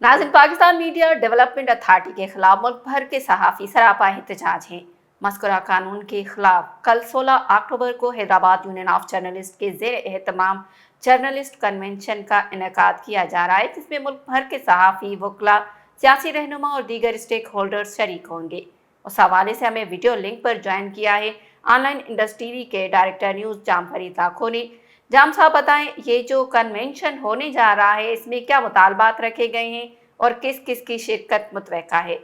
नाज़रीन, Pakistan media development authority के खिलाफ मुल्क भर के सहाफ़ी सरापा एहतजाज हैं। मज़कूरा कानून के खिलाफ कल 16 अक्टूबर को हैदराबाद यूनियन ऑफ जर्नलिस्ट के ज़ेर एहतमाम जर्नलिस्ट कन्वेंशन का इनेकाद किया जा रहा है, जिसमें मुल्क भर के सहाफ़ी, वकला, सियासी रहनुमा और दीगर स्टेक होल्डर्स शरीक होंगे। उस हवाले से हमें वीडियो लिंक पर ज्वाइन किया है ऑनलाइन इंडस्ट्री के डायरेक्टर न्यूज़ जाम फरीद लाखो ने। जाम साहब बताएं, ये जो कन्वेंशन होने जा रहा है इसमें क्या मुतालबात रखे गए हैं और किस किस की शिरकत मुतवक्का है?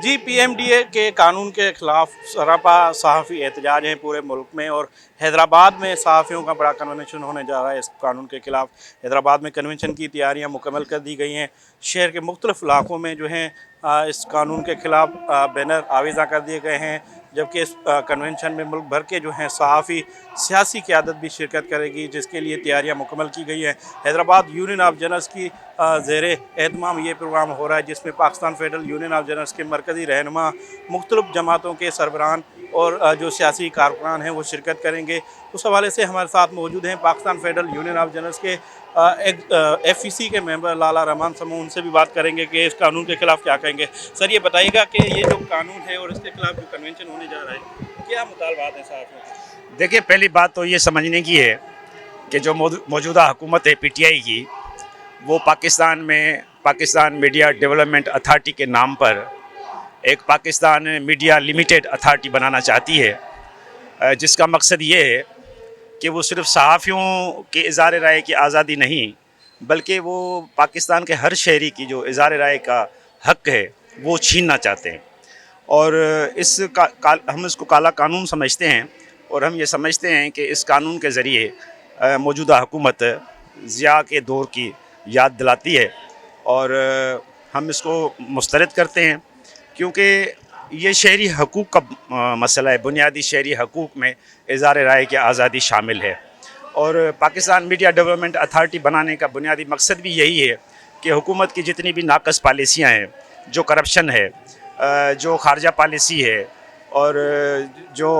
जी, पीएमडीए के कानून के खिलाफ सरापा सहाफ़ी एहतजाज हैं पूरे मुल्क में, और हैदराबाद में सहाफ़ियों का बड़ा कन्वेंशन होने जा रहा है। इस कानून के खिलाफ हैदराबाद में कन्वेंशन की तैयारियां मुकम्मल कर दी गई हैं। शहर के मुख्तलिफ़ इलाक़ों में जो हैं इस कानून के खिलाफ बैनर आवेज़ा कर दिए गए हैं, जबकि इस कन्वेंशन में मुल्क भर के जो हैं सहाफ़ी, सियासी क़यादत भी शिरकत करेगी, जिसके लिए तैयारियां मुकम्मल की गई हैं। हैदराबाद यूनियन ऑफ जर्नलिस्ट की ज़ेर एहतमाम ये प्रोग्राम हो रहा है, जिसमें Pakistan federal union of journalist के मरकज़ी रहनुमा, मुख्तलिफ़ जमातों के सरबराहान और जो सियासी कारकुनान हैं वो शिरकत करेंगे। उस हवाले से हमारे साथ मौजूद हैं Pakistan federal union of journalist के FEC के मेंबर लाला रहमान समूह। उनसे भी बात करेंगे कि इस कानून के खिलाफ क्या कहेंगे। सर, ये बताइएगा कि ये जो कानून है और इसके खिलाफ जो कन्वेंशन होने जा रहा है, क्या मुतालबात हैं साहब के? देखिए, पहली बात तो ये समझने की है कि जो मौजूदा हुकूमत है PTI की, वो पाकिस्तान मीडिया डेवलपमेंट अथॉरिटी के नाम पर एक पाकिस्तान मीडिया लिमिटेड अथॉरिटी बनाना चाहती है, जिसका मकसद ये है कि वो सिर्फ सहाफ़ियों के इज़हार राय की आज़ादी नहीं, बल्कि वो पाकिस्तान के हर शहरी की जो इज़हार राय का हक़ है वो छीनना चाहते हैं। और हम इसको काला कानून समझते हैं, और हम ये समझते हैं कि इस कानून के ज़रिए मौजूदा हुकूमत ज़िया के दौर की याद दिलाती है, और हम इसको मुस्तरद करते हैं, क्योंकि ये शहरी हकूक़ का मसला है। बुनियादी शहरी हकूक़ में इज़हार राय की आज़ादी शामिल है, और पाकिस्तान मीडिया डेवलपमेंट अथॉरिटी बनाने का बुनियादी मकसद भी यही है कि हुकूमत की जितनी भी नाकस पॉलिसियाँ हैं, जो करप्शन है, जो खारजा पॉलिसी है, और जो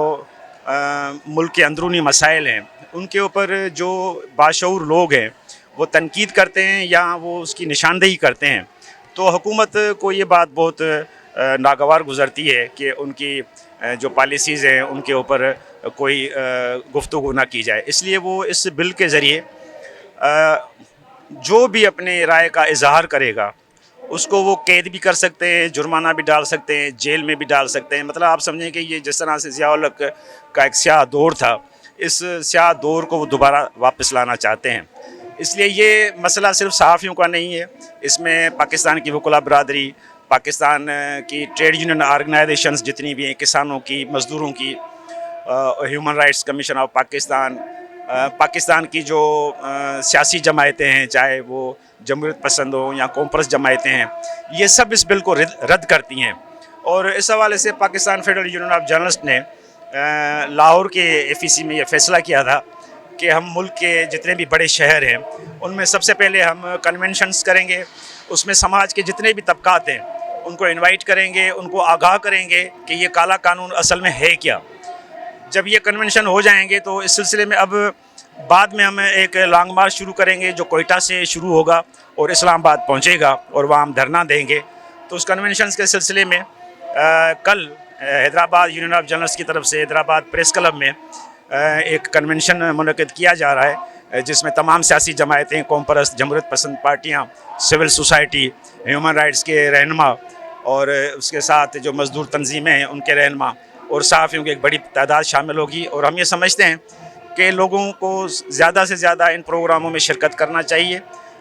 मुल्क के अंदरूनी मसाइल हैं, उनके ऊपर जो बाशऊर लोग हैं वो तनकीद करते हैं या वो उसकी निशानदेही करते हैं, तो हुकूमत को ये बात बहुत नागवार गुज़रती है कि उनकी जो पॉलिसीज़ हैं उनके ऊपर कोई गुफ्तगू ना की जाए। इसलिए वो इस बिल के ज़रिए जो भी अपने राय का इजहार करेगा उसको वो कैद भी कर सकते हैं, जुर्माना भी डाल सकते हैं, जेल में भी डाल सकते हैं। मतलब आप समझें कि ये जिस तरह से ज़िया-उल हक़ का एक स्याह दौर था, इस स्याह दौर को वो दोबारा वापस लाना चाहते हैं। इसलिए ये मसला सिर्फ सहाफ़ियों का नहीं है, इसमें पाकिस्तान की वकला बरादरी, पाकिस्तान की ट्रेड यूनियन ऑर्गेनाइजेशंस जितनी भी हैं, किसानों की, मज़दूरों की, human rights commission of Pakistan, Pakistan की जो सियासी जमायतें हैं, चाहे वो जमहूरियत पसंद हो या कॉम्प्रेस जमायतें हैं, ये सब इस बिल को रद्द करती हैं। और इस हवाले से Pakistan federal union of journalist ने लाहौर के FEC में ये फ़ैसला किया था कि हम मुल्क के जितने भी बड़े शहर हैं उनमें सबसे पहले हम कन्वेंशंस करेंगे, उसमें समाज के जितने भी तबकात हैं उनको इनवाइट करेंगे, उनको आगाह करेंगे कि ये काला कानून असल में है क्या। जब ये कन्वेंशन हो जाएंगे तो इस सिलसिले में अब बाद में हम एक लॉन्ग मार्च शुरू करेंगे, जो कोयटा से शुरू होगा और इस्लामाबाद पहुंचेगा, और वहाँ हम धरना देंगे। तो उस कन्वेंशन के सिलसिले में कल हैदराबाद यूनियन ऑफ जर्नलिस्ट की तरफ से हैदराबाद प्रेस क्लब में एक कन्वेंशन मुनक़िद किया जा रहा है, जिसमें तमाम सियासी जमायतें, कॉम्प्रेस, जमहूरियत पसंद पार्टियाँ, सिविल सोसाइटी, ह्यूमन राइट्स के रहनुमा, और उसके साथ जो मज़दूर तंजीमें हैं उनके रहनुमा और सहाफ़ियों की एक बड़ी तादाद शामिल होगी। और हम ये समझते हैं कि लोगों को ज़्यादा से ज़्यादा इन प्रोग्रामों में शिरकत करना चाहिए,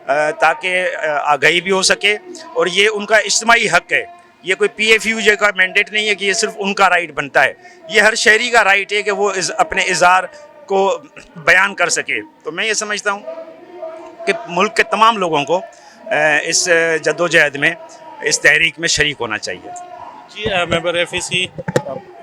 ताकि आगाही भी हो सके, और ये उनका इज्तिमाई हक़ है। ये कोई PFUJ का मैंडेट नहीं है कि ये सिर्फ उनका राइट बनता है, ये हर शहरी का राइट है कि वो अपने इज़हार को बयान कर सके। तो मैं ये समझता हूँ कि मुल्क के तमाम लोगों को इस जद्दोजहद में, इस तहरीक में शरीक होना चाहिए। जी, मेंबर FEC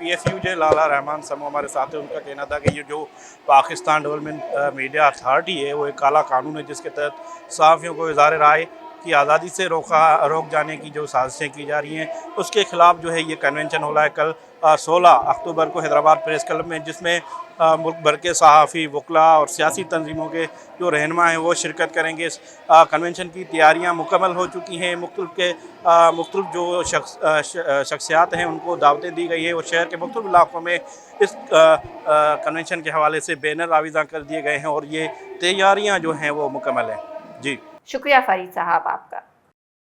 PFUJ लाला रहमान समूह हमारे साथ हैं। उनका कहना था कि ये जो पाकिस्तान डेवलपमेंट मीडिया अथॉरिटी है वो एक काला कानून है, जिसके तहत सहाफ़ियों को इज़हार राय की आज़ादी से रोक जाने की जो साजिशें की जा रही हैं, उसके ख़िलाफ़ जो है ये कन्वेंशन हो रहा है कल 16 अक्टूबर को हैदराबाद प्रेस क्लब में, जिसमें मुल्क भर के सहाफ़ी, वकला और सियासी तंजीमों के जो रहनुमा हैं वो शिरकत करेंगे। इस कन्वेंशन की तैयारियां मुकम्मल हो चुकी हैं। मुख्तलिफ जो शख्सियात हैं उनको दावतें दी गई हैं और शहर के मुख्तलिफ इलाक़ों में इस कन्वेंशन के हवाले से बैनर आविज़ा कर दिए गए हैं और ये तैयारियां जो हैं वो मुकम्मल हैं। जी शुक्रिया फरीद साहब आपका।